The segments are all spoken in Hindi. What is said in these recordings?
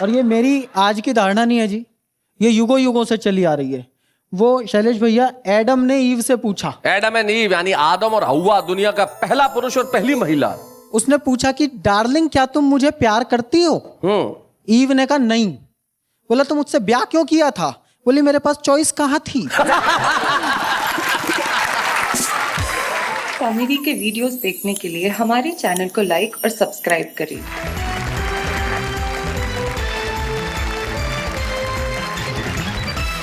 और ये मेरी आज की धारणा नहीं है जी, ये युगों युगों से चली आ रही है। वो शैलेश भैया, एडम ने ईव से पूछा, एडम एंड ईव यानी आदम और हव्वा, दुनिया का पहला पुरुष और पहली महिला। उसने पूछा कि डार्लिंग क्या तुम मुझे प्यार करती हो? ईव ने कहा नहीं। बोला तो मुझसे ब्याह क्यों किया था? बोली मेरे पास चॉइस कहाँ थी। कॉमेडी के वीडियोस देखने के लिए हमारे चैनल को लाइक और सब्सक्राइब करें।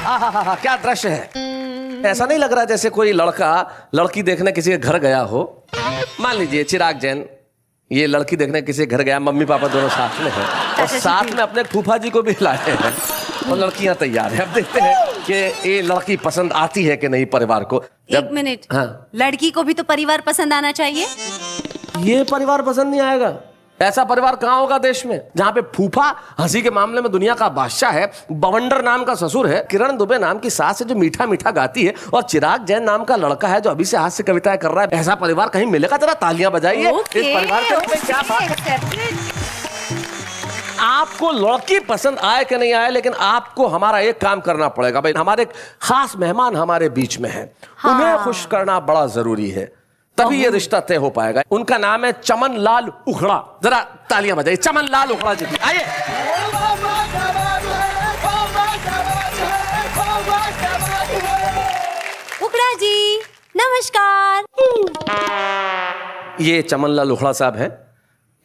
आहा, क्या दृश्य है। ऐसा नहीं लग रहा जैसे कोई लड़का लड़की देखने किसी के घर गया हो। मान लीजिए चिराग जैन ये लड़की देखने किसी के घर गया, मम्मी पापा दोनों साथ में हैं और साथ में अपने फूफा जी को भी लाए हैं और लड़कियां तैयार हैं। अब देखते हैं कि ये लड़की पसंद आती है कि नहीं परिवार को। एक मिनट, हाँ। लड़की को भी तो परिवार पसंद आना चाहिए। ये परिवार पसंद नहीं आएगा। ऐसा परिवार कहाँ होगा देश में जहां पे फूफा हंसी के मामले में दुनिया का बादशाह है, बवंडर नाम का ससुर है, किरण दुबे नाम की सास है जो मीठा मीठा गाती है और चिराग जैन नाम का लड़का है जो अभी से हाथ से कविताएं कर रहा है। ऐसा परिवार कहीं मिलेगा? जरा तालियां बजाइए इस परिवार के। क्या बात है। आपको लड़की पसंद आए कि नहीं आए, लेकिन आपको हमारा एक काम करना पड़ेगा भाई। हमारे खास मेहमान हमारे बीच में हैं, उन्हें खुश करना बड़ा जरूरी है, तभी ये रिश्ता तय हो पाएगा। उनका नाम है चमन लाल उखड़ा। जरा तालियां बजाइए चमन लाल उखड़ा जी। आइए। उखड़ा जी नमस्कार। ये चमन लाल उखड़ा साहब हैं।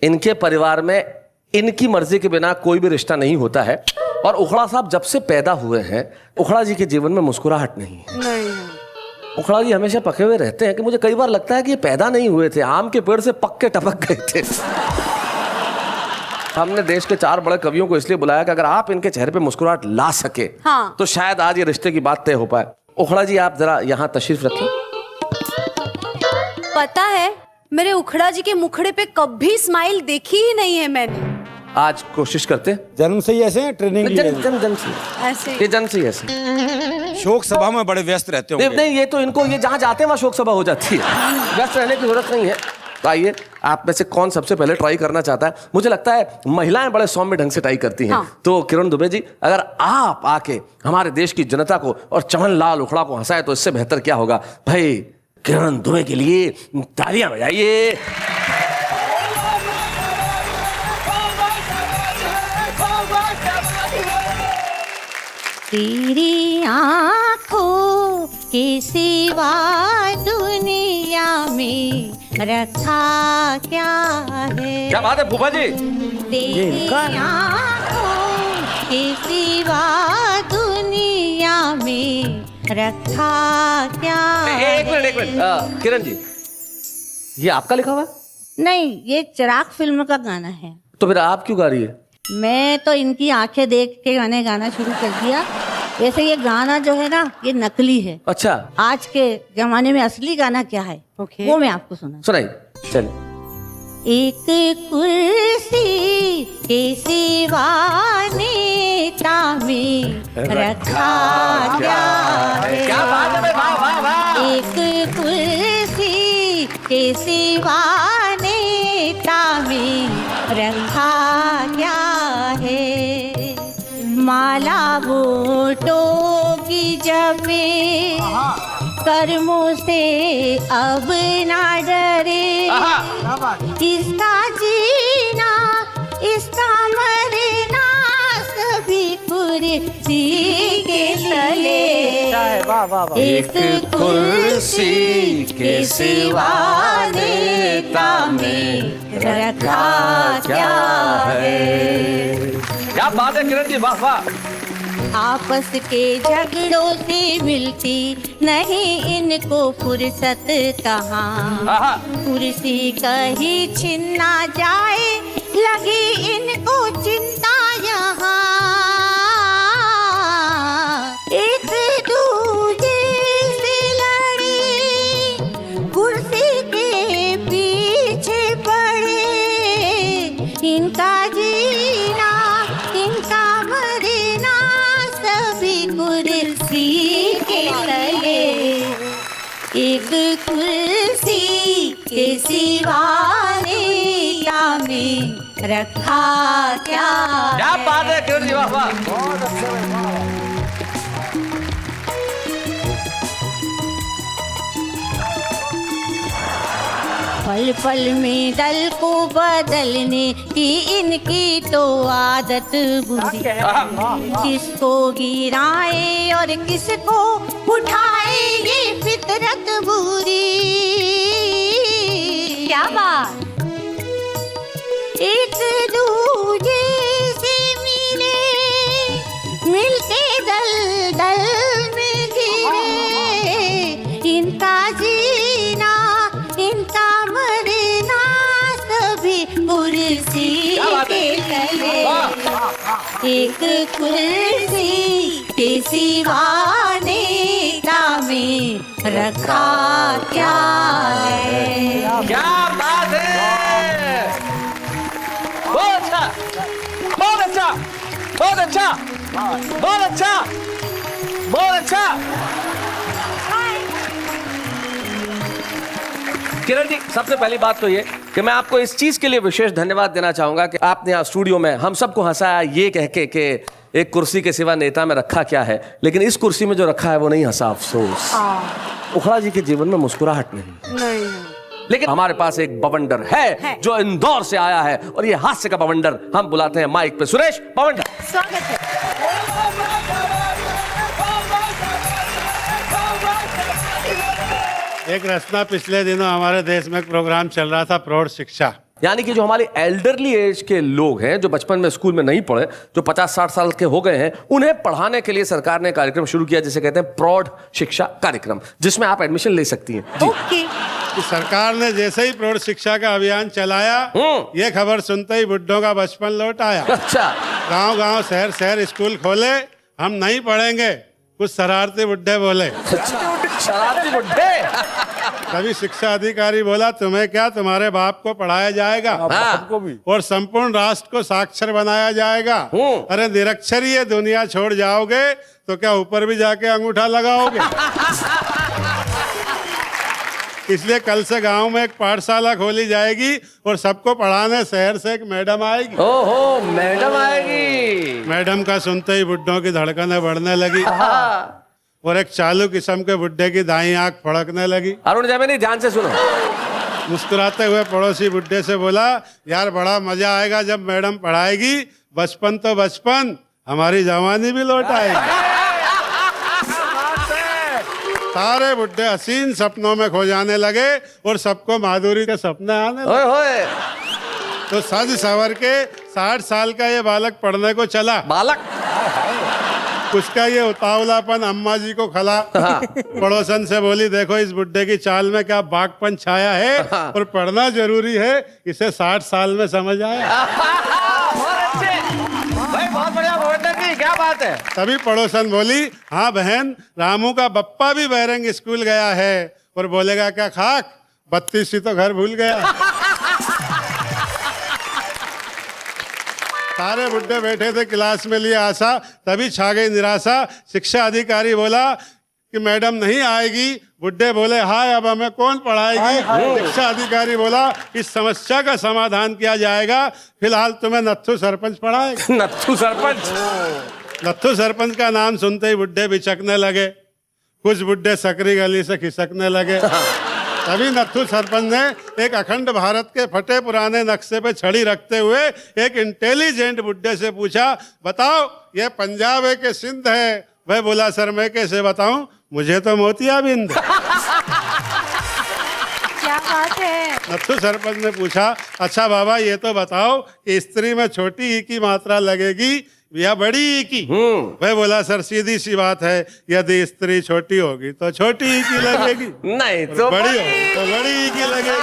इनके परिवार में इनकी मर्जी के बिना कोई भी रिश्ता नहीं होता है और उखड़ा साहब जब से पैदा हुए हैं उखड़ा जी के जीवन में मुस्कुराहट नहीं है। उखड़ा जी हमेशा पके हुए रहते हैं कि मुझे कई बार लगता है कि ये पैदा नहीं हुए थे, आम के पेड़ से पक के टपक गए थे। हमने देश के 4 बड़े कवियों को इसलिए बुलाया कि अगर आप इनके चेहरे पे मुस्कुराहट ला सके तो शायद आज ये रिश्ते की बात तय हो पाए। उखड़ा जी आप जरा यहाँ तशरीफ रखें। पता है मेरे उखड़ा जी के मुखड़े पे कभी स्माइल देखी ही नहीं है मैंने। आज कोशिश करते। जन्म से ही ऐसे हैं, ट्रेनिंग जन्म से ऐसे ये जन्म से ही ऐसे। शोक सभा में बड़े व्यस्त रहते होंगे। नहीं, ये तो इनको ये जहाँ जाते हैं वहाँ शोक सभा हो जाती है, व्यस्त रहने की जरूरत नहीं है। तो आइए, आप में से कौन सबसे पहले ट्राई करना चाहता है? मुझे लगता है महिलाएं बड़े सौम्य ढंग से ट्राई करती हैं। तो किरण दुबे जी, अगर आप आके हमारे देश की जनता को और चमन लाल उखड़ा को हंसाए तो इससे बेहतर क्या होगा भाई। किरण दुबे के लिए तालियां बजाइए। तेरी आँखों के सिवा दुनिया में रखा क्या है? क्या बात है फूफा जी। तेरी आँखों के सिवा दुनिया में रखा क्या है? एक मिनट किरण जी, ये आपका लिखा हुआ है? नहीं, ये चिराग फिल्म का गाना है। तो फिर आप क्यों गा रही है? मैं तो इनकी आंखें देख के गाना शुरू कर दिया। वैसे ये गाना जो है ना ये नकली है। अच्छा, आज के जमाने में असली गाना क्या है वो मैं आपको सुनाइए। चलिए। एक कुर्सी के सिवा नेता में रखा क्या है? क्या बात है भाई, वाह वाह वाह। एक कुर्सी के सिवा नेता में रखा क्या है? माला वोटों की जमे कर्मों से अब ना डरे। इसका जीना इसका मरना सभी कुर्सी के तले। एक कुर्सी के सिवा नेता में रखा क्या है? क्या बात है किरण जी, वाह वाह। आपस के झगड़ों से मिलती नहीं इनको फुर्सत कहाँ। कुर्सी कहीं छिन्ना जाए लगी इनको चिंता यहाँ। एक दूजे से लड़ी कुर्सी के पीछे पड़े। इनका जीना इनका मरना सभी कुर्सी के तले। एक कुर्सी के सिवा नेता में रखा क्या क्या बात है किरण जी, वाह वाह। पल पल में दल को बदलने की इनकी तो आदत बुरी, किसको गिराए और किसको उठाए ये फितरत बुरी। क्या बात, एक दूजे से मिले, मिलके दल दल में गिरे, इनका जीना इनका मरना सभी कुर्सी के तले, एक कुर्सी के सिवा नेता में रखा क्या है। क्या बात है, बहुत अच्छा, बहुत अच्छा, बहुत अच्छा, बहुत अच्छा, बहुत अच्छा। किरण जी, सबसे पहली बात तो ये कि मैं आपको इस चीज के लिए विशेष धन्यवाद देना चाहूंगा कि आपने यहाँ स्टूडियो में हम सबको हंसाया ये कह के कि एक कुर्सी के सिवा नेता में रखा क्या है, लेकिन इस कुर्सी में जो रखा है वो नहीं हंसा, अफसोस। उखड़ा जी के जीवन में मुस्कुराहट नहीं। लेकिन हमारे पास एक बवंडर है जो इंदौर से आया है, और ये हास्य का बवंडर हम बुलाते हैं माइक पे, सुरेश बवंडर। स्वागत है। एक रचना पिछले दिनों हमारे देश में एक प्रोग्राम चल रहा था, प्रौढ़ शिक्षा, यानी कि जो हमारे एल्डरली एज के लोग हैं, जो बचपन में स्कूल में नहीं पढ़े, जो 50-60 साल के हो गए हैं, उन्हें पढ़ाने के लिए सरकार ने कार्यक्रम शुरू किया जिसे कहते हैं प्रौढ़ शिक्षा कार्यक्रम, जिसमें आप एडमिशन ले सकती हैं। ओके। कि सरकार ने जैसे ही प्रौढ़ शिक्षा का अभियान चलाया, ये खबर सुनते ही बुड्ढों का बचपन लौट आया। अच्छा, गांव गांव शहर शहर स्कूल खोले, हम नहीं पढ़ेंगे, कुछ शरारती बुड्ढे बोले। शरारती बुड्ढे। तभी शिक्षा अधिकारी बोला, तुम्हें क्या, तुम्हारे बाप को पढ़ाया जाएगा और संपूर्ण राष्ट्र को साक्षर बनाया जाएगा। अरे निरक्षर ही ये दुनिया छोड़ जाओगे तो क्या ऊपर भी जाके अंगूठा लगाओगे? इसलिए कल से गांव में एक पाठशाला खोली जाएगी और सबको पढ़ाने शहर से एक मैडम आएगी। ओहो, मैडम आएगी। मैडम का सुनते ही बुड्ढों की धड़कनें बढ़ने लगी और एक चालू किस्म के बुड्ढे की दाईं आंख फड़कने लगी। अरुण जैमिनी, ध्यान से सुनो। मुस्कुराते हुए पड़ोसी बुड्ढे से बोला, यार बड़ा मजा आएगा जब मैडम पढ़ाएगी, बचपन तो बचपन, हमारी जवानी भी लौट आएगी। सारे बुड्ढे हसीन सपनों में खो जाने लगे और सबको माधुरी के सपने आने लगे। ओए तो सज सवर के 60 साल का ये बालक पढ़ने को चला। बालक, उसका ये उतावलापन अम्मा जी को खला। पड़ोसन से बोली, देखो इस बुड्ढे की चाल में क्या बागपन छाया है और पढ़ना जरूरी है, इसे 60 साल में समझ आया। भाई बहुत बढ़िया बवंडर जी, क्या बात है। तभी पड़ोसन बोली, हाँ बहन, रामू का बप्पा भी बैरंग स्कूल गया है और बोलेगा क्या खाक, 32 ही तो घर भूल गया। सारे बुड्ढे बैठे थे क्लास में लिए आशा, तभी छा गई निराशा। शिक्षा अधिकारी बोला कि मैडम नहीं आएगी। बुड्ढे बोले, हाय अब हमें कौन पढ़ाएगी? शिक्षा अधिकारी बोला, इस समस्या का समाधान किया जाएगा, फिलहाल तुम्हें नत्थू सरपंच पढ़ाएगा। नत्थू सरपंच। नत्थू सरपंच का नाम सुनते ही बुड्ढे बिचकने लगे, कुछ बुड्ढे सकरी गली से खिसकने लगे। तभी नत्थू सरपंच ने एक अखंड भारत के फटे पुराने नक्शे पे छड़ी रखते हुए एक इंटेलिजेंट बुड्ढे से पूछा, बताओ ये पंजाब है कि सिंध है? वह बोला, सर मैं कैसे बताऊं, मुझे तो मोतियाबिंद। क्या बात है। नत्थू सरपंच ने पूछा, अच्छा बाबा ये तो बताओ कि स्त्री में छोटी ई की मात्रा लगेगी या बड़ी ई की? वह बोला, सर सीधी सी बात है, यदि स्त्री छोटी होगी तो छोटी ई की लगेगी, नहीं तो बड़ी होगी तो बड़ी ई की लगेगी।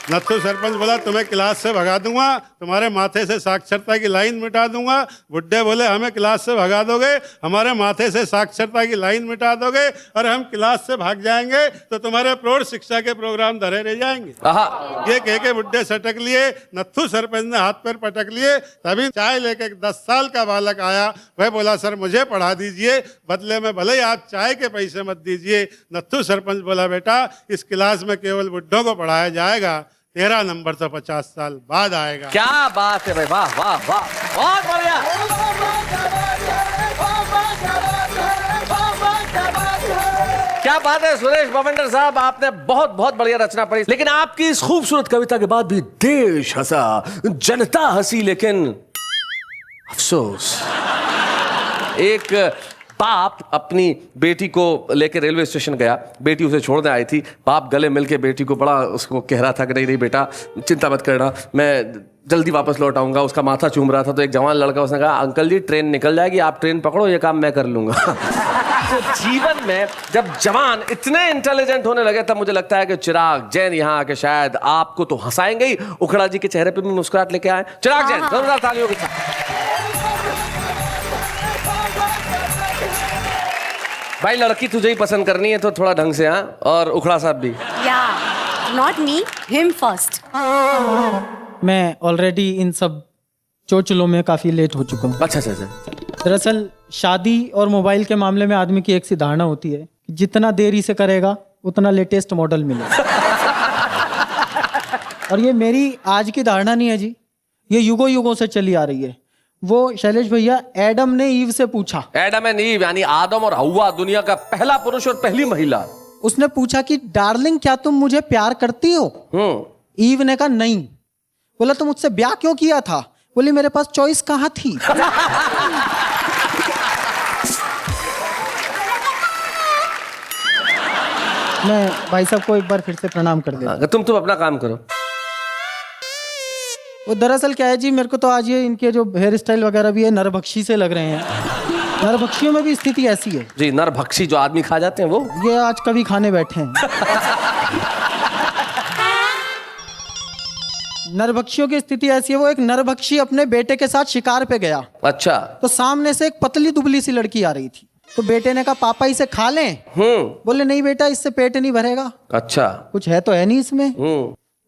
नत्थू सरपंच बोला, तुम्हें क्लास से भगा दूंगा, तुम्हारे माथे से साक्षरता की लाइन मिटा दूंगा। बुड्ढे बोले, हमें क्लास से भगा दोगे, हमारे माथे से साक्षरता की लाइन मिटा दोगे और हम क्लास से भाग जाएंगे तो तुम्हारे प्रौढ़ शिक्षा के प्रोग्राम धरे रह जाएंगे। ये कह के बुड्ढे सटक लिए। नत्थू सरपंच ने हाथ पैर पटक लिए। तभी चाय लेके 10 साल का बालक आया। वह बोला, सर मुझे पढ़ा दीजिए, बदले में भले ही आप चाय के पैसे मत दीजिए। नत्थू सरपंच बोला, बेटा इस क्लास में केवल बुड्ढों को पढ़ाया जाएगा, 13 नंबर तो 50 साल बाद आएगा। क्या बात है भाई, वाह वाह वाह, बहुत बढ़िया। क्या बात है सुरेश बवंडर साहब, आपने बहुत बहुत बढ़िया रचना पढ़ी। लेकिन आपकी इस खूबसूरत कविता के बाद भी देश हंसा, जनता हंसी, लेकिन अफसोस। एक बाप अपनी बेटी को लेकर रेलवे स्टेशन गया, बेटी उसे छोड़ने आई थी। बाप गले मिलके बेटी को बड़ा उसको कह रहा था कि नहीं नहीं बेटा चिंता मत करना, मैं जल्दी वापस लौट आऊंगा। उसका माथा चूम रहा था तो एक जवान लड़का उसने कहा अंकल जी ट्रेन निकल जाएगी, आप ट्रेन पकड़ो, ये काम मैं कर लूंगा। तो जीवन में जब जवान इतने इंटेलिजेंट होने लगे तब मुझे लगता है कि चिराग जैन यहाँ आके शायद आपको तो हंसाएंगे ही, उखड़ा जी के चेहरे पे भी मुस्कुराहट लेके आए। चिराग जैन जोरदार तालियों के साथ। भाई लड़की तुझे ही पसंद करनी है तो थोड़ा ढंग से, हाँ, और उखड़ा साहब भी। या नॉट मी, हिम फर्स्ट। मैं ऑलरेडी इन सब चोचलों में काफी लेट हो चुका हूँ। अच्छा अच्छा अच्छा। दरअसल शादी और मोबाइल के मामले में आदमी की एक सी धारणा होती है कि जितना देरी से करेगा उतना लेटेस्ट मॉडल मिलेगा। और ये मेरी आज की धारणा नहीं है जी, ये युगों युगों से चली आ रही है। वो शैलेश भैया, एडम ने ईव से पूछा, एडम एंड ईव यानी आदम और हव्वा, दुनिया का पहला पुरुष और पहली महिला। उसने पूछा कि डार्लिंग क्या तुम मुझे प्यार करती हो? ईव ने कहा नहीं। बोला तो मुझसे ब्याह क्यों किया था? बोली मेरे पास चॉइस कहाँ थी। मैं भाई साहब को एक बार फिर से प्रणाम कर देता। तुम अपना काम करो। वो दरअसल क्या है जी, मेरे को तो आज ये इनके जो हेयर स्टाइल वगैरह भी है नरभक्षी से लग रहे हैं। नरभक्षियों में भी स्थिति ऐसी है जी, नरभक्षी जो आदमी खा जाते हैं वो, ये आज कभी खाने बैठे हैं। नरभक्षियों की स्थिति ऐसी है, वो एक नरभक्षी अपने बेटे के साथ शिकार पे गया। अच्छा। तो सामने से एक पतली दुबली सी लड़की आ रही थी, तो बेटे ने कहा पापा इसे खा लें? बोले नहीं बेटा, इससे पेट नहीं भरेगा। अच्छा। कुछ है तो है नहीं इसमें।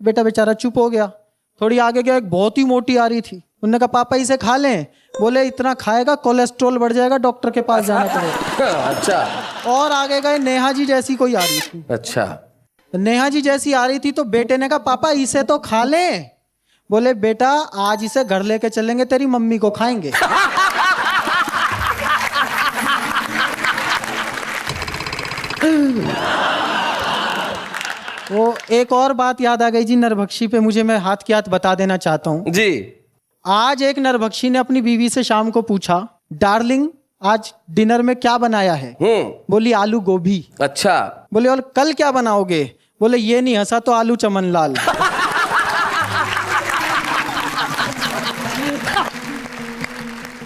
बेटा बेचारा चुप हो गया। थोड़ी आगे गया, एक बहुत ही मोटी आ रही थी, उन्होंने कहा पापा इसे खा लें? बोले इतना खाएगा कोलेस्ट्रॉल बढ़ जाएगा, डॉक्टर के पास जाना पड़ेगा। अच्छा। और आगे गए, नेहा जी जैसी कोई आ रही थी। अच्छा। नेहा जी जैसी आ रही थी तो बेटे ने कहा पापा इसे तो खा लें? बोले बेटा आज इसे घर लेके चलेंगे, तेरी मम्मी को खाएंगे। वो एक और बात याद आ गई जी नरभक्षी पे, मुझे मैं हाथ की हाथ बता देना चाहता हूँ जी। आज एक नरभक्षी ने अपनी बीवी से शाम को पूछा डार्लिंग आज डिनर में क्या बनाया है? बोली आलू गोभी। अच्छा। बोले और कल क्या बनाओगे? बोले ये नहीं हंसा तो आलू चमन लाल।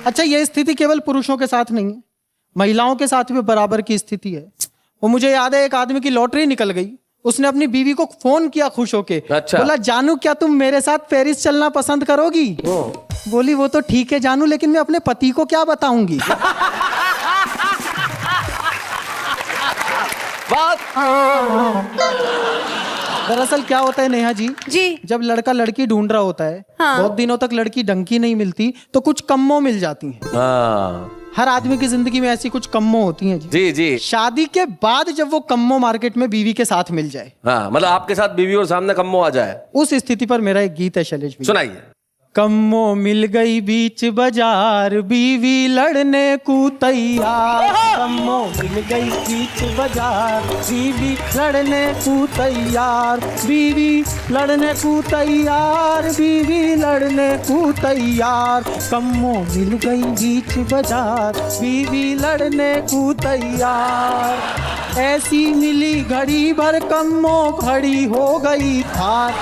अच्छा, ये स्थिति केवल पुरुषों के साथ नहीं है, महिलाओं के साथ भी बराबर की स्थिति है। वो मुझे याद है एक आदमी की लॉटरी निकल गई, उसने अपनी बीवी को फोन किया खुश होके। अच्छा। बोला जानू क्या तुम मेरे साथ पेरिस चलना पसंद करोगी? बोली वो तो ठीक है जानू, लेकिन मैं अपने पति को क्या बताऊंगी? दरअसल क्या होता है नेहा जी, जब लड़का लड़की ढूंढ रहा होता है, बहुत दिनों तक लड़की ढंग की नहीं मिलती तो कुछ कम्मो मिल जाती हैं। हर आदमी की जिंदगी में ऐसी कुछ कम्मो होती हैं जी जी। शादी के बाद जब वो कम्मो मार्केट में बीवी के साथ मिल जाए, हाँ, मतलब आपके साथ बीवी और सामने कम्मो आ जाए, उस स्थिति पर मेरा एक गीत है शैलेश भैया। सुनाइए। कम्मो मिल गई बीच बाजार, बीवी लड़ने को तैयार। कम्मो मिल गई बीच बाजार, बीवी लड़ने को तैयार। बीवी लड़ने को तैयार, बीवी लड़ने को तैयार। कम्मो मिल गई बीच बाजार, बीवी लड़ने को तैयार। ऐसी मिली घड़ी भर कम्मो खड़ी हो गई थाट।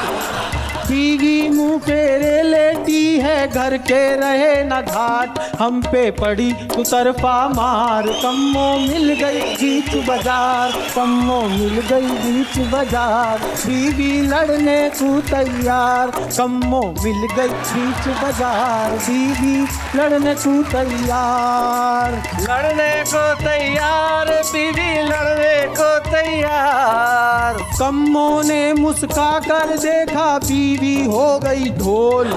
बीवी मुंह फेरे लेटी है, घर के रहे न घाट। हम पे पड़ी तू तरफा मार, कम्मो मिल गई बीच बाजार। कम्मो मिल गई बीच बाजार, बीवी लड़ने को तैयार। कम्मो मिल गई बीच बाजार, बीवी लड़ने को तैयार। लड़ने को तैयार, बीवी लड़ने को तैयार। कम्मो ने मुस्का कर देखा, बीवी बीवी हो गई ढोल।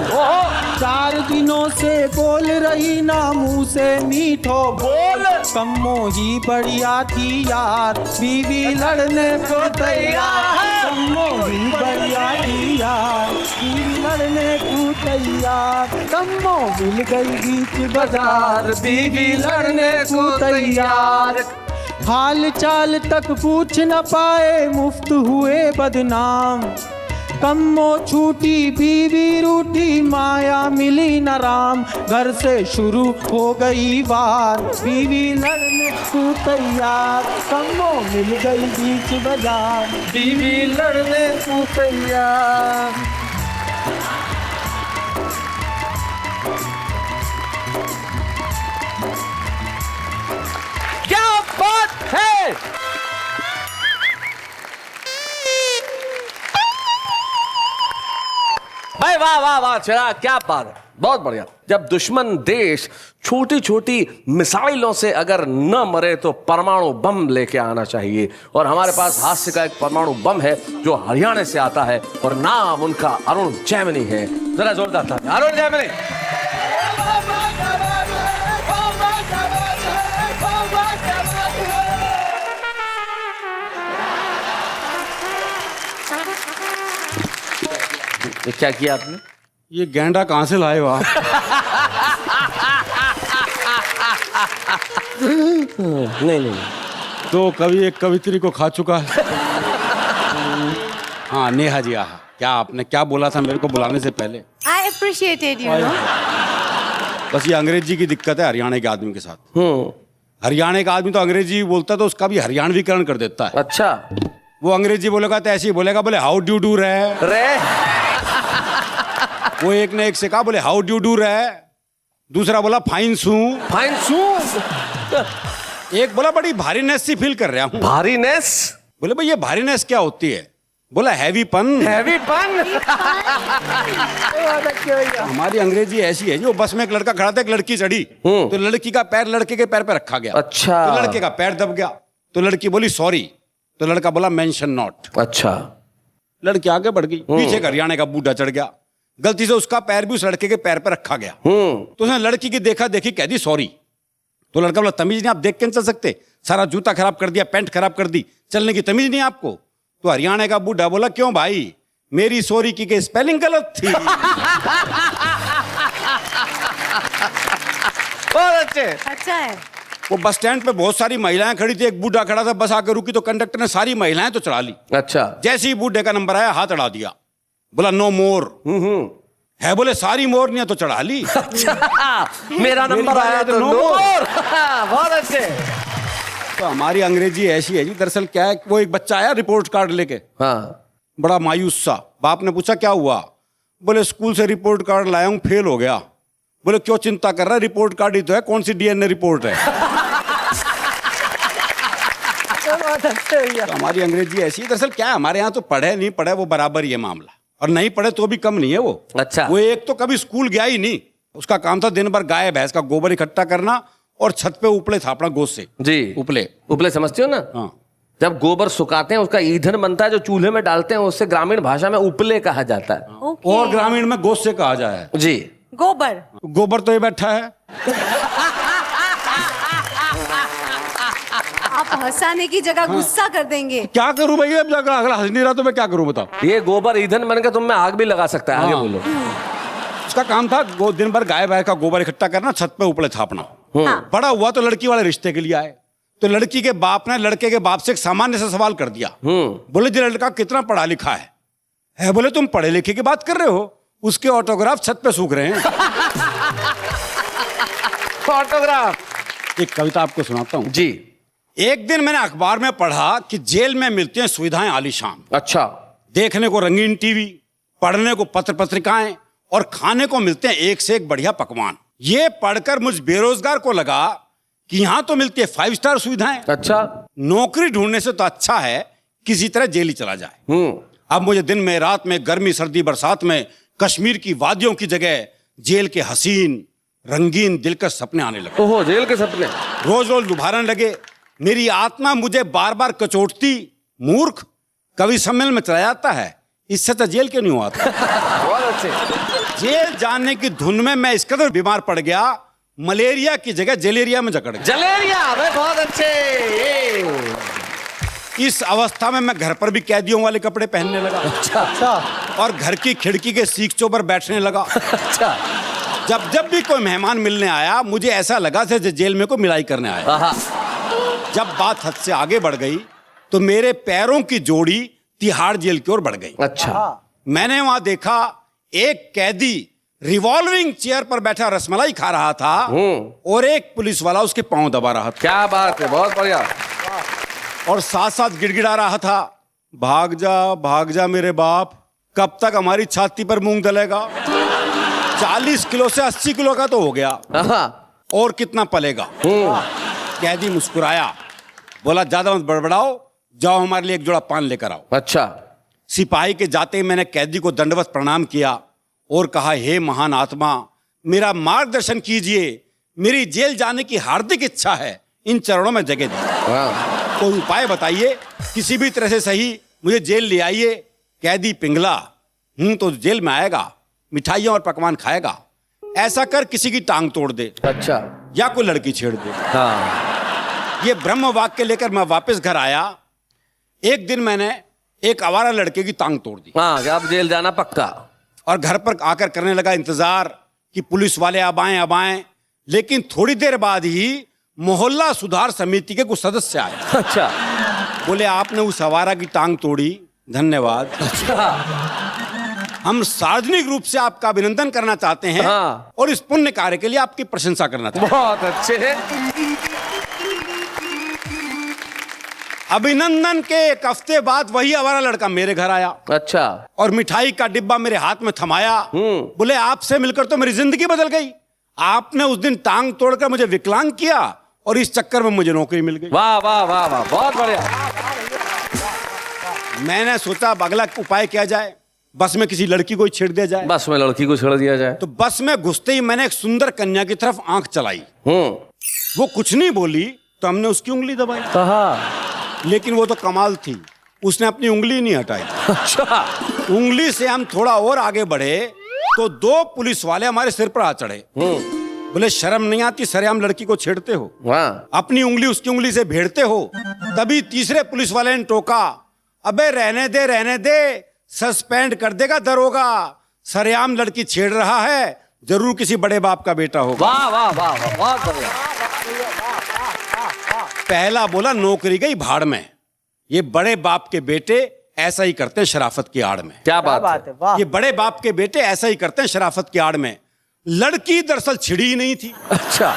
4 दिनों से बोल रही ना मुंह से मीठो बोल। कम्मो ही बढ़िया थी यार, बीवी लड़ने को तैयार। कम्मो ही बढ़िया थी यार, बीवी लड़ने को तैयार। कम्मो मिल गई बीच बाजार, बीवी लड़ने को तैयार। हाल चाल तक पूछ न पाए, मुफ्त हुए बदनाम। कम्मो छूटी बीवी रूठी, माया मिली न राम। घर से शुरू हो गई वार, बीवी लड़ने को तैयार। कम्मो मिल गई बीच बाजार, बीवी लड़ने को तैयार। क्या बात है। भाई वाह वाह वाह चिराग, क्या बात है, बहुत बढ़िया। जब दुश्मन देश छोटी छोटी मिसाइलों से अगर न मरे तो परमाणु बम लेके आना चाहिए। और हमारे पास हास्य का एक परमाणु बम है जो हरियाणा से आता है और नाम उनका अरुण जैमिनी है। जरा जोरदार था अरुण जैमिनी। ये क्या किया आपने? ये गेंडा कहाँ से लाए हो आप? नहीं तो कभी एक कवित्री को खा चुका है। हाँ नेहा जी, आहा क्या आपने क्या बोला था मेरे को बुलाने से पहले? I appreciated you know. बस ये अंग्रेजी की दिक्कत है हरियाणा के आदमी के साथ। हरियाणा का आदमी तो अंग्रेजी बोलता है तो उसका भी हरियाणवीकरण कर देता है। अच्छा, वो अंग्रेजी बोलेगा तो ऐसे ही बोलेगा, बोले हाउ डू डू रहे। वो एक ने एक से कहा, बोले हाउ डू डू रहे। दूसरा बोला फाइन सू। फाइन सू। एक बोला बड़ी भारीनेस सी फील कर रहा हूँ। भारीनेस? बोले भाई ये भारीनेस क्या होती है? बोला हैवीपन। हैवीपन। हमारी अंग्रेजी ऐसी है, जो बस में एक लड़का खड़ा था, एक लड़की चढ़ी तो लड़की का पैर लड़के के पैर पे रखा गया। अच्छा। तो लड़के का पैर दब गया तो लड़की बोली सॉरी, तो लड़का बोला मेंशन नॉट। अच्छा। लड़की आगे बढ़ गई, पीछे एक हरियाणा का बूढ़ा चढ़ गया, गलती से उसका पैर भी उस लड़के के पैर पे रखा गया। तो उसने लड़की की देखा देखी कह दी सॉरी। तो लड़का बोला तमीज नहीं, आप देख के नहीं चल सकते, सारा जूता खराब कर दिया, पैंट खराब कर दी, चलने की तमीज नहीं आपको? तो हरियाणा का बूढ़ा बोला क्यों भाई, मेरी सॉरी की स्पेलिंग गलत थी। बहुत अच्छे। अच्छा है। वो बस स्टैंड पे बहुत सारी महिलाएं खड़ी थी, एक बूढ़ा खड़ा था, बस आकर रुकी तो कंडक्टर ने सारी महिलाएं तो चढ़ा ली। अच्छा। जैसे ही बूढ़े का नंबर आया हाथ अड़ा दिया, बोला नो मोर। है बोले सारी मोर नहीं है तो चढ़ा ली। अच्छा, मेरा नंबर आया तो नो मोर। बहुत अच्छे। तो हमारी अंग्रेजी ऐसी है जी। दरअसल क्या है, वो एक बच्चा आया रिपोर्ट कार्ड लेके, हाँ, बड़ा मायूस सा। बाप ने पूछा क्या हुआ? बोले स्कूल से रिपोर्ट कार्ड लाया हूं, फेल हो गया। बोले क्यों चिंता कर रहा है, रिपोर्ट कार्ड ही तो है, कौन सी डीएनए रिपोर्ट है। तो हमारी अंग्रेजी ऐसी है। दरअसल क्या है, हमारे यहाँ तो पढ़े नहीं पढ़े वो बराबर ही है मामला, और नहीं पढ़े तो भी कम नहीं है वो। अच्छा। वो एक तो कभी स्कूल गया ही नहीं, उसका काम था दिन भर गाय भैंस का गोबर इकट्ठा करना और छत पे उपले थापना गोद से। जी, उपले उपले समझते हो ना? हाँ। जब गोबर सुखाते हैं उसका ईंधन बनता है जो चूल्हे में डालते हैं, उससे ग्रामीण भाषा में उपले कहा जाता है। ओके। और ग्रामीण में गोद से कहा जाए जी। गोबर। गोबर तो ये बैठा है। आप हंसाने की जगह गुस्सा कर देंगे। क्या करूं भैया, अब जाकर अगला हंस नहीं रहा तो मैं क्या करूं बताओ। ये गोबर ईंधन बनकर तुम में आग भी लगा सकता है। आगे हाँ। बोलो। उसका काम था दिन भर गाय भैंस का गोबर इकट्ठा करना, छत पे उपले थापना। हाँ। बड़ा हुआ तो लड़की वाले रिश्ते के लिए आए, तो लड़की के बाप ने लड़के के बाप से एक सामान्य सा सवाल कर दिया। बोले जी लड़का कितना पढ़ा लिखा है? बोले तुम पढ़े लिखे की बात कर रहे हो, उसके ऑटोग्राफ छत पे सूख रहे हैं। ऑटोग्राफ। एक कविता आपको सुनाता हूँ जी। एक दिन मैंने अखबार में पढ़ा कि जेल में मिलती हैं सुविधाएं आलीशान। अच्छा। देखने को रंगीन टीवी, पढ़ने को पत्र पत्रिकाएं और खाने को मिलते हैं एक से एक बढ़िया पकवान। ये पढ़कर मुझ बेरोजगार को लगा कि यहां तो मिलती है 5 स्टार सुविधाएं। अच्छा। नौकरी ढूंढने से तो अच्छा है किसी तरह जेल ही चला जाए। अब मुझे दिन में रात में गर्मी सर्दी बरसात में कश्मीर की वादियों की जगह जेल के हसीन रंगीन दिलकश सपने आने लगे। ओहो, जेल के सपने। रोज रोज लुभाने लगे। मेरी आत्मा मुझे बार बार कचोटती, मूर्ख, कवि सम्मेलन में चला जाता है इससे तो जेल क्यों नहीं हुआ था? बहुत अच्छे। जेल जाने की धुन में मैं इस कदर बीमार पड़ गया, मलेरिया की जगह जलेरिया में जकड़ गया। जलेरिया में बहुत अच्छे। इस अवस्था में मैं घर पर भी कैदियों वाले कपड़े पहनने लगा। अच्छा। और घर की खिड़की के सीखचों पर बैठने लगा। अच्छा। जब भी कोई मेहमान मिलने आया, मुझे ऐसा लगा जैसे जेल में को मिलाई करने आया। जब बात हद से आगे बढ़ गई तो मेरे पैरों की जोड़ी तिहाड़ जेल की ओर बढ़ गई। अच्छा। मैंने वहां देखा एक कैदी रिवॉल्विंग चेयर पर बैठा रसमलाई खा रहा था और एक पुलिस वाला उसके पांव दबा रहा था। क्या बात है, बहुत बढ़िया। और साथ साथ गिड़गिड़ा रहा था, भाग जा मेरे बाप, कब तक हमारी छाती पर मूंग दलेगा? 40 किलो से 80 किलो का तो हो गया, और कितना पलेगा? कैदी मुस्कुराया, बोला ज्यादा मत बड़बड़ाओ, जाओ हमारे लिए एक जोड़ा पान लेकर आओ। अच्छा। सिपाही के जाते ही मैंने कैदी को दंडवत प्रणाम किया और कहा, हे महान आत्मा, मेरा मार्गदर्शन कीजिए, मेरी जेल जाने की हार्दिक इच्छा है, इन चरणों में जगह दी, कोई उपाय बताइए, किसी भी तरह से सही मुझे जेल ले आइए। कैदी पिंगला, तो जेल में आएगा, मिठाइयां और पकवान खाएगा, ऐसा कर किसी की टांग तोड़ दे। अच्छा। या कोई लड़की छेड़ दे। हाँ। ये ब्रह्म वाक्य लेकर मैं वापस घर आया। एक दिन मैंने एक आवारा लड़के की टांग तोड़ दी। हाँ, अब जेल जाना पक्का। और घर पर आकर करने लगा इंतजार कि पुलिस वाले अब आएं। लेकिन थोड़ी देर बाद ही मोहल्ला सुधार समिति के कुछ सदस्य आए। अच्छा। बोले, आपने उस आवारा की टांग तोड़ी, धन्यवाद। अच्छा। हम सार्वजनिक रूप से आपका अभिनंदन करना चाहते हैं। हाँ। और इस पुण्य कार्य के लिए आपकी प्रशंसा करना चाहते हैं। बहुत अच्छे। अभिनंदन के एक हफ्ते बाद वही आवारा लड़का मेरे घर आया। अच्छा। और मिठाई का डिब्बा मेरे हाथ में थमाया। बोले, आपसे मिलकर तो मेरी जिंदगी बदल गई, आपने उस दिन टांग तोड़कर मुझे विकलांग किया और इस चक्कर में मुझे नौकरी मिल गई। वाह वाह वाह वाह, बहुत बढ़िया। मैंने सोचा अब अगला उपाय क्या जाए, बस में किसी लड़की को ही छेड़ दिया जाए। बस में लड़की को छेड़ दिया जाए। तो बस में घुसते ही मैंने एक सुंदर कन्या की तरफ आंख चलाई। वो कुछ नहीं बोली तो हमने उसकी उंगली दबाई। लेकिन वो तो कमाल थी, उसने अपनी उंगली नहीं हटाई। अच्छा। उंगली से हम थोड़ा और आगे बढ़े तो 2 पुलिस वाले हमारे सिर पर आ चढ़े। बोले, शर्म नहीं आती, सरेआम लड़की को छेड़ते हो, अपनी उंगली उसकी उंगली से भेड़ते हो। तभी तीसरे पुलिस वाले ने टोका, अबे रहने दे, सस्पेंड कर देगा दरोगा, सरेआम लड़की छेड़ रहा है, जरूर किसी बड़े बाप का बेटा होगा। वाह वाह वाह वाह, बहुत बढ़िया। पहला बोला, नौकरी गई भाड़ में, ये बड़े बाप के बेटे ऐसा ही करते हैं शराफत की आड़ में। क्या बात है, वाह। ये बड़े बाप के बेटे ऐसा ही करते हैं शराफत की आड़ में। लड़की दरअसल छिड़ी ही नहीं थी। अच्छा।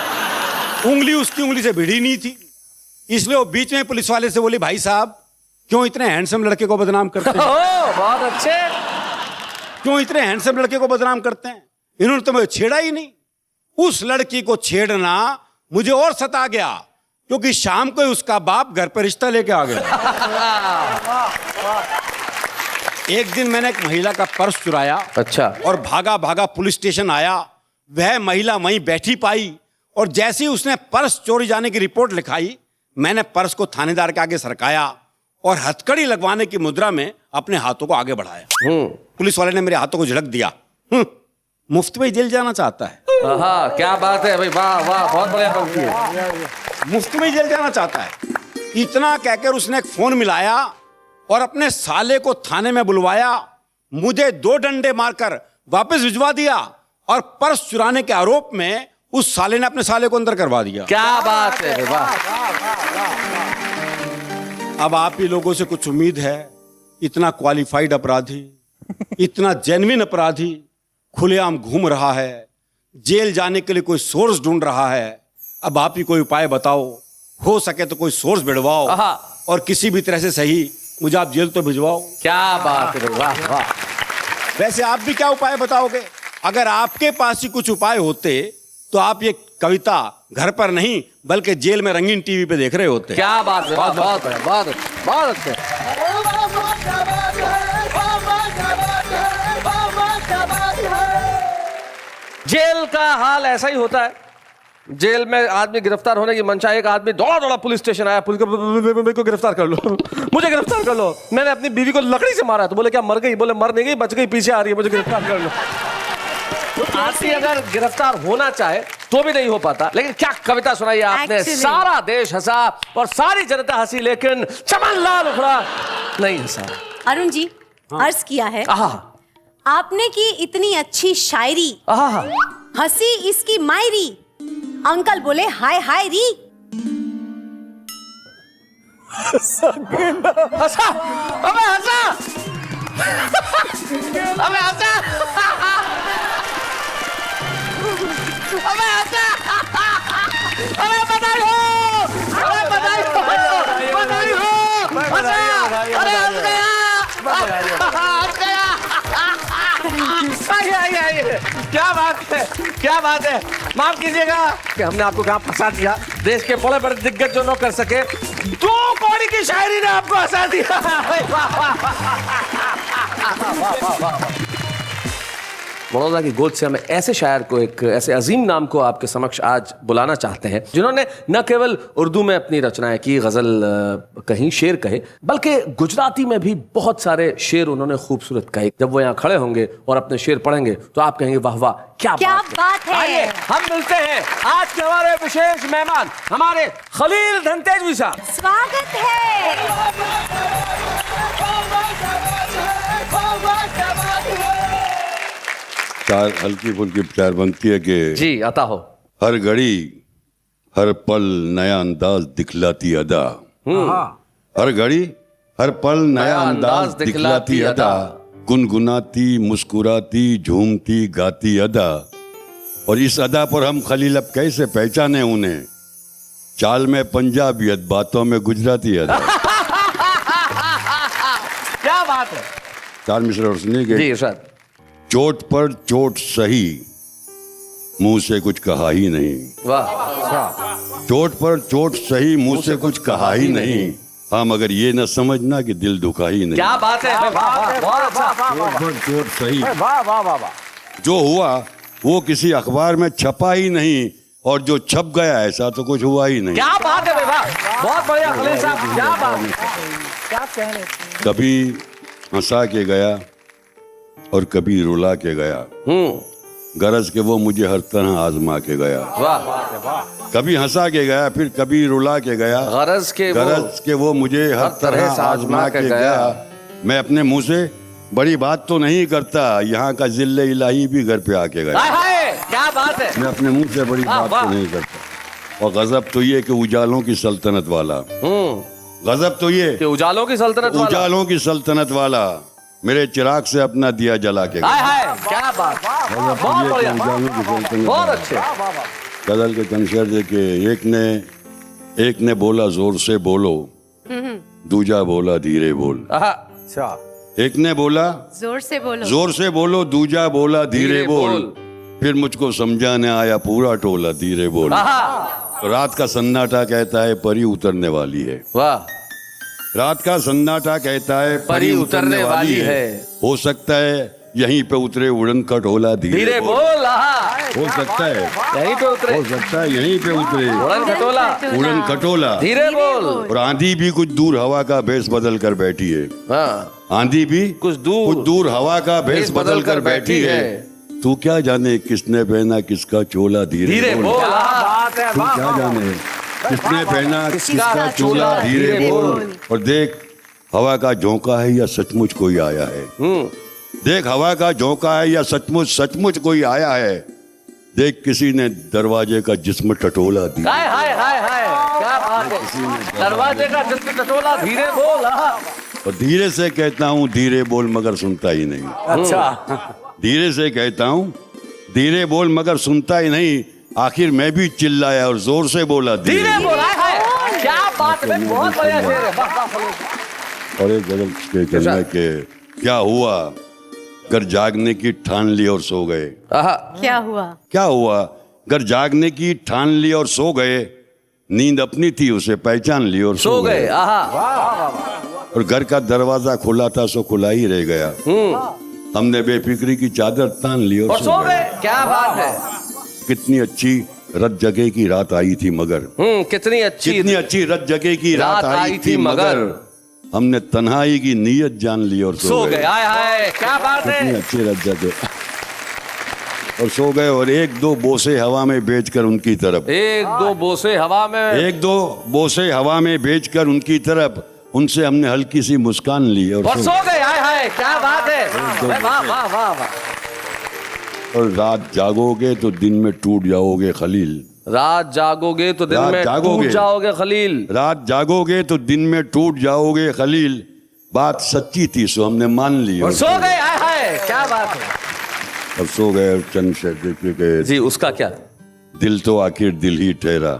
उंगली उसकी उंगली से भिड़ी नहीं थी, इसलिए वो बीच में पुलिस वाले से बोली, भाई साहब, क्यों इतने हैंडसम लड़के को बदनाम करते हैं? बहुत अच्छे। क्यों इतने हैंडसम लड़के को बदनाम करते हैं? इन्होंने तो मुझे छेड़ा ही नहीं। उस लड़की को छेड़ना मुझे और सता गया, क्योंकि शाम को ही उसका बाप घर पर रिश्ता लेके आ गया। एक दिन मैंने एक महिला का पर्स चुराया। अच्छा। और भागा भागा पुलिस स्टेशन आया। वह महिला वहीं बैठी पाई और जैसे ही उसने पर्स चोरी जाने की रिपोर्ट लिखाई, मैंने पर्स को थानेदार के आगे सरकाया और हथकड़ी लगवाने की मुद्रा में अपने हाथों को आगे बढ़ाया। पुलिस वाले ने मेरे हाथों को झड़क दिया। मुफ्त में जेल जाना चाहता है। क्या बात है भाई, वाह वाह, बहुत बढ़िया पंक्ति है। मुफ्त में जेल जाना चाहता है। इतना कहकर उसने एक फोन मिलाया और अपने साले को थाने में बुलवाया, मुझे 2 डंडे मारकर वापस भिजवा दिया और पर्स चुराने के आरोप में उस साले ने अपने साले को अंदर करवा दिया। क्या बात है, वाह। अब आप ही लोगों से कुछ उम्मीद है। इतना क्वालिफाइड अपराधी, इतना जेन्युइन अपराधी खुलेआम घूम रहा है, जेल जाने के लिए कोई सोर्स ढूंढ रहा है। अब आप ही कोई उपाय बताओ, हो सके तो कोई सोर्स भिड़वाओ और किसी भी तरह से सही मुझे आप जेल तो भिजवाओ। क्या बात है, वाह वाह। वैसे आप भी क्या उपाय बताओगे? अगर आपके पास ही कुछ उपाय होते तो आप ये कविता घर पर नहीं बल्कि जेल में रंगीन टीवी पे देख रहे होते। क्या बात है, बहुत बहुत बहुत बहुत अच्छे। जेल का हाल ऐसा ही होता है। जेल में आदमी गिरफ्तार होने की मंशा, एक आदमी दौड़ा दौड़ा पुलिस स्टेशन आया, पुलिस मेरे को गिरफ्तार कर लो, मुझे गिरफ्तार कर लो, मैंने अपनी बीवी को लकड़ी से मारा। तो बोले क्या मर गई? बोले मर नहीं गई, बच गई, पीछे आ रही है, मुझे गिरफ्तार कर लो। तो आदमी अगर गिरफ्तार होना चाहे तो भी नहीं हो पाता। लेकिन क्या कविता सुनाई आपने, सारा देश हंसा और सारी जनता हंसी, लेकिन चमन लाल उखड़ा नहीं हंसा। अरुण जी, अर्ज किया है आपने की इतनी अच्छी शायरी, हंसी इसकी मायरी, अंकल बोले हाय हाय री। हंसा, अबे हंसा, अबे हंसा, अबे हंसा, अरे बधाई हो, अरे बधाई हो, बधाई हो, हंसा, अरे हंस गया, हंस गया। आइए, क्या बात है, क्या बात है। माफ कीजिएगा कि हमने आपको कहाँ फंसा दिया। देश के बड़े बड़े दिग्गज जो न कर सके, 2 कौड़ी की शायरी ने आपको हंसा दिया। बड़ौदा की गोद से हमें ऐसे शायर को, एक ऐसे अजीम नाम को आपके समक्ष आज बुलाना चाहते हैं, जिन्होंने न केवल उर्दू में अपनी रचनाएं की, गजल कहीं, शेर कहे, बल्कि गुजराती में भी बहुत सारे शेर उन्होंने खूबसूरत कहे। जब वो यहाँ खड़े होंगे और अपने शेर पढ़ेंगे तो आप कहेंगे वाह वाह, क्या बात है। आइए हम मिलते हैं आज के हमारे विशेष मेहमान, हमारे खलील धनतेजवी साहब। स्वागत है। चार हल्की फुल्की चार बनती है कि जी अता हो। हर घड़ी हर पल नया अंदाज दिखलाती अदा, हर घड़ी हर पल नया अंदाज दिखलाती अदा, गुनगुनाती मुस्कुराती झूमती गाती अदा। और इस अदा पर हम खलील अब कैसे पहचाने उन्हें, चाल में पंजाबियत बातों में गुजराती अदा। क्या बात है। चार मिसरे और सुनिए जी इरशाद। चोट पर चोट सही, मुंह से कुछ कहा ही नहीं। वाह। चोट पर चोट सही, मुंह से कुछ कहा ही नहीं, हाँ मगर ये न समझना कि दिल दुखा ही नहीं। क्या बात है, बहुत अच्छा। चोट पर चोट सही, जो हुआ वो किसी अखबार में छपा ही नहीं, और जो छप गया ऐसा तो कुछ हुआ ही नहीं। क्या बात है बेटा, बहुत बढ़िया खलील साहब, क्या बात है। क्या कह रहे थे? कभी हंसा के गया और कभी रुला के गया, गरज के वो मुझे हर तरह आजमा के गया। वाह। कभी हंसा के गया, फिर कभी रुला के गया, गरज के वो मुझे हर तरह आजमा के गया। मैं अपने मुंह से बड़ी बात तो नहीं करता, यहाँ का जिले इलाही भी घर पे आके गया। क्या बात है। मैं अपने मुंह से बड़ी बात तो नहीं करता। और गजब तो ये कि उजालों की सल्तनत वाला, गजब तो ये कि उजालों की सल्तनत वाला, उजालों की सल्तनत वाला मेरे चिराग से अपना दिया जला के गया। क्या बात, बहुत बढ़िया, बहुत अच्छे। गजल के चंद शेर देखे, एक ने बोला जोर से बोलो, दूजा बोला धीरे बोल। अच्छा। एक ने बोला जोर से बोलो, दूजा बोला धीरे बोल, फिर मुझको समझाने आया पूरा टोला धीरे बोल। रात का सन्नाटा कहता है परी उतरने वाली है। वाह। रात का सन्नाटा कहता है परी उतरने वाली है, हो सकता है यहीं पे उतरे उड़न खटोला धीरे बोल। हो सकता है यहीं पे उतरे, हो सकता है यहीं पे उतरे उड़न खटोला धीरे बोल। और आंधी भी कुछ दूर हवा का भेष बदल कर बैठी है। आंधी भी कुछ दूर हवा का भेष बदल कर बैठी है। तू क्या जाने किसने पहना किसका चोला धीरे बोल। तू क्या जाने किसने पहना किसका चोला धीरे बोल। और देख हवा का झोंका है या सचमुच कोई आया है। देख हवा का झोंका है या सचमुच कोई आया है। देख किसी ने दरवाजे का जिस्म टटोला दिया। क्या बात है। दरवाजे का जिस्म टटोला धीरे बोल। और धीरे से कहता हूँ धीरे बोल मगर सुनता ही नहीं। अच्छा। धीरे से कहता हूँ धीरे बोल मगर सुनता ही नहीं। आखिर मैं भी चिल्लाया और जोर से बोला धीरे बोल। क्या बात है, बहुत बढ़िया शेर है। और एक गजल के कहना के क्या हुआ अगर जागने की ठान ली और सो गए। क्या हुआ अगर जागने की ठान ली और सो गए। नींद अपनी थी उसे पहचान ली और सो गए। और घर का दरवाजा खुला था सो खुला ही रह गया। हमने बेफिक्री की चादर तान ली और सो गए। क्या बात है। कितनी अच्छी रत जगह की रात आई थी मगर। कितनी अच्छी रत जगह की रात आई थी मगर हमने तन्हाई की नीयत जान ली और सो गए। हाय हाय क्या बात है। कितनी अच्छी रत जगह और सो गए। और एक दो बोसे हवा में बेचकर उनकी तरफ, एक दो बोसे हवा में बेचकर उनकी तरफ उनसे हमने हल्की सी मुस्कान ली और सो गए। हाय हाय क्या बात है। वाह वाह वाह वाह। और रात जागोगे तो दिन में टूट जाओगे खलील। रात जागोगे तो दिन में टूट जाओगे खलील। रात जागोगे तो दिन में टूट जाओगे खलील। बात सच्ची थी सो हमने मान ली और सो गए। हाय हाय क्या बात है। अब सो गए और चंद से जी उसका क्या। दिल तो आखिर दिल ही ठहरा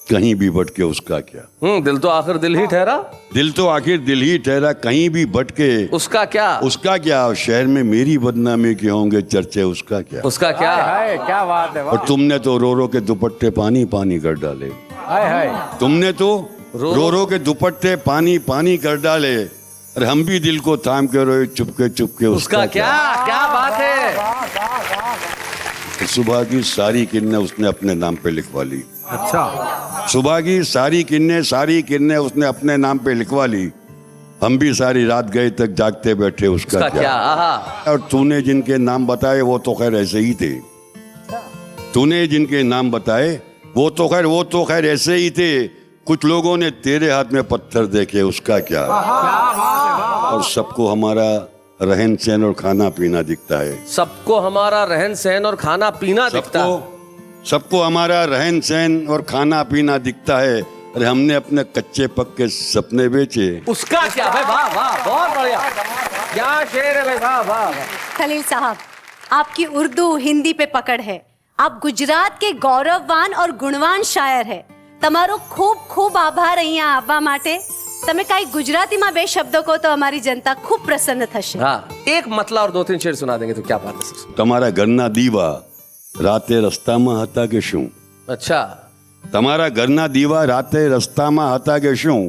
कहीं भी भटके उसका क्या। दिल तो आखिर दिल ही ठहरा। दिल तो आखिर दिल ही ठहरा कहीं भी भटके उसका क्या। उसका क्या। और शहर में मेरी बदनामी के होंगे चर्चे उसका क्या। उसका क्या। हाय क्या बात है। और तुमने तो रो रो के दुपट्टे पानी पानी कर डाले। हाय हाय तुमने तो रो रो के दुपट्टे पानी पानी कर डाले। और हम भी दिल को थाम के रोए चुपके उसका क्या। क्या बात है। सुबह की सारी किरणें उसने अपने नाम पे लिखवा ली। अच्छा। सुबह की सारी किरणें उसने अपने नाम पे लिखवा ली। हम भी सारी रात गए तक जागते बैठे उसका क्या। और तूने जिनके नाम बताए वो तो खैर ऐसे ही थे। तूने जिनके नाम बताए वो तो खैर ऐसे ही थे। कुछ लोगों ने तेरे हाथ में पत्थर देखे उसका क्या। और सबको हमारा रहन सहन और खाना पीना दिखता है। सबको हमारा रहन सहन और खाना पीना दिखता है। सबको हमारा रहन सहन और खाना पीना दिखता है। अरे हमने अपने कच्चे पक्के सपने बेचे उसका क्या। भाई वाह वाह बहुत बढ़िया। क्या शेर है भाई। वाह वाह। खलील साहब आपकी उर्दू हिंदी पे पकड़ है। आप गुजरात के गौरववान और गुणवान शायर है। તમારો ખૂબ ખૂબ આભાર અહીંયા આવવા માટે। તમે કાઈ ગુજરાતીમાં બે શબ્દો કહો તો અમારી જનતા ખૂબ પ્રસન્ન થશે। हाँ एक मतला और दो तीन शेर सुना देंगे तो क्या बात है। તમારા ઘરના દીવા રાતે રસ્તામાં હતા કે શું। अच्छा। તમારા ઘરના દીવા રાતે રસ્તામાં હતા કે શું।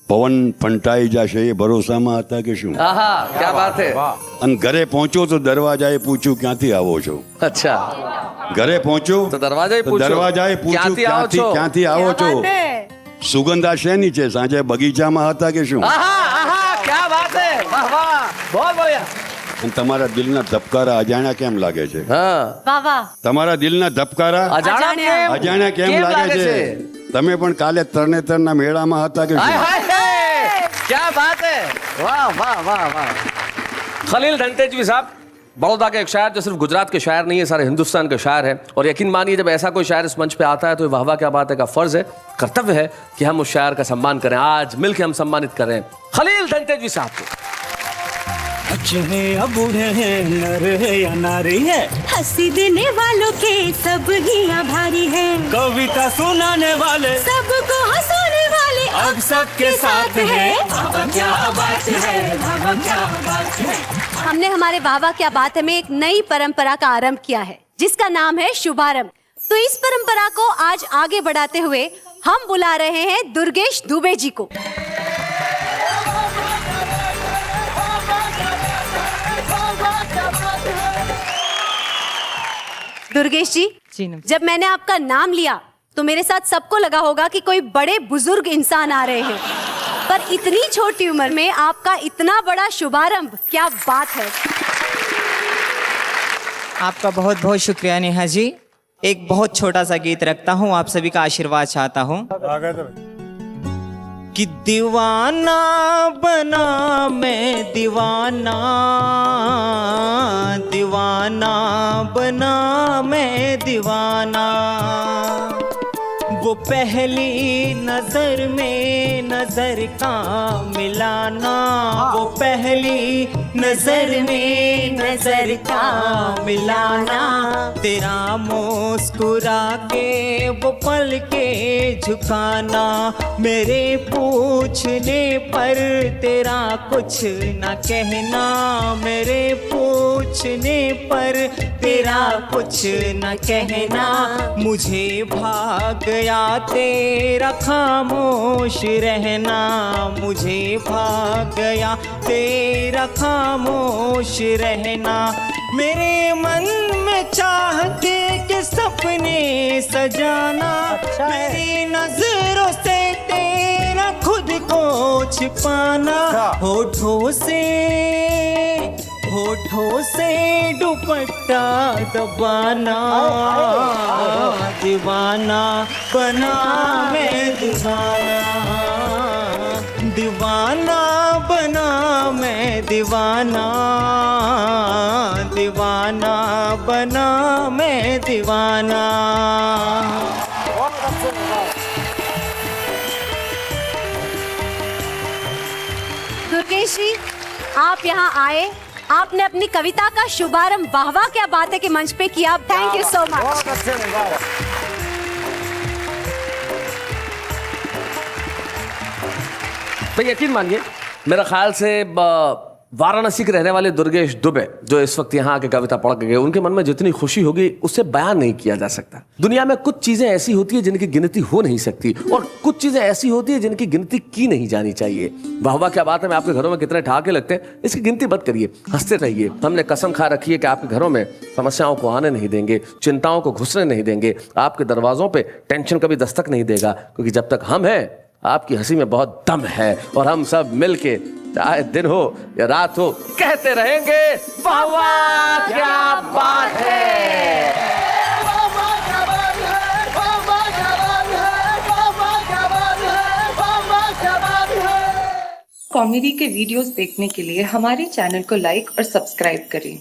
પવન ફંટાઈ જશે એ ભરોસામાં હતા કે શું। आहा क्या बात है। અને ઘરે પહોંચો તો દરવાજાએ પૂછ્યું ક્યાંથી આવો છો। अच्छा। ઘરે પહોંચો तो દરવાજાએ પૂછ્યું ક્યાંથી આવો છો। સુગંધ આ શેની છે સાંજે બગીચામાં હતા કે શું। क्या बात है। वाह वाह बहुत बढ़िया। અને તમારા દિલના ધબકારા અજાણ્યા કેમ લાગે છે। हाँ વાહ વાહ। તમારા દિલના ધબકારા અજાણ્યા કેમ લાગે છે। તમે પણ કાલે તરણેતરના મેળામાં હતા કે શું। क्या बात है। वाह वाह वाह वाह। खलील धनतेजवी साहब बड़ौदा के एक शायर जो सिर्फ गुजरात के शायर नहीं है सारे हिंदुस्तान के शायर हैं। और यकीन मानिए जब ऐसा कोई शायर इस मंच पे आता है तो वाह वाह क्या बात है का फर्ज है कर्तव्य है कि हम उस शायर का सम्मान करें। आज मिलकर हम सम्मानित करें खलील धनतेजवी साहब को। अच्छे हैं या बूढ़े हैं नर है या नारी है हंसी देने वालों के सब ही आभारी है कविता सुनाने वाले सबको हंसाने वाले अब सबके साथ है। क्या बात है। क्या बात है। हमने हमारे वाह क्या बात है में एक नई परंपरा का आरंभ किया है जिसका नाम है शुभारंभ। तो इस परंपरा को आज आगे बढ़ाते हुए हम बुला रहे हैं दुर्गेश दुबे जी को। दुर्गेश जी जब मैंने आपका नाम लिया तो मेरे साथ सबको लगा होगा कि कोई बड़े बुजुर्ग इंसान आ रहे हैं। पर इतनी छोटी उम्र में आपका इतना बड़ा शुभारंभ क्या बात है। आपका बहुत बहुत शुक्रिया नेहा जी। एक बहुत छोटा सा गीत रखता हूँ आप सभी का आशीर्वाद चाहता हूँ कि दीवाना बना मैं दीवाना दीवाना बना मैं दीवाना वो पहली नजर में नजर का मिलाना वो पहली नजर में नजर का मिलाना तेरा मुस्कुरा के वो पल के झुकाना मेरे पूछने पर तेरा कुछ न कहना मेरे पूछने पर तेरा कुछ न कहना मुझे भाग गया तेरा खामोश रहना मुझे भाग गया तेरा खामोश रहना मेरे मन में चाहते के सपने सजाना, मेरी नजरों से तेरा खुद को छिपाना, होठों से दुपट्टा दबाना, दीवाना बना मैं दीवाना बना मैं दीवाना बना मैं दीवाना। दुर्गेश जी, आप यहाँ आए, आपने अपनी कविता का शुभारंभ वाह वाह क्या बात है के मंच पे किया। Thank you so much. तो यकीन मानिए, मेरा ख्याल से वाराणसी के रहने वाले दुर्गेश दुबे जो इस वक्त यहाँ आके कविता पढ़ के गए, उनके मन में जितनी खुशी होगी उससे बयान नहीं किया जा सकता। दुनिया में कुछ चीजें ऐसी होती है जिनकी गिनती हो नहीं सकती, और कुछ चीजें ऐसी होती है जिनकी गिनती की नहीं जानी चाहिए। वाह वाह क्या बात है, मैं आपके घरों में कितने ठहाके लगते हैं, इसकी गिनती मत करिए, हंसते रहिए। हमने कसम खा रखी है कि आपके घरों में समस्याओं को आने नहीं देंगे, चिंताओं को घुसने नहीं देंगे, आपके दरवाजों पे टेंशन कभी दस्तक नहीं देगा, क्योंकि जब तक हम हैं आपकी हंसी में बहुत दम है, और हम सब मिलके चाहे दिन हो या रात हो कहते रहेंगे वाह वाह क्या बात है। कॉमेडी के वीडियोस देखने के लिए हमारे चैनल को लाइक और सब्सक्राइब करें।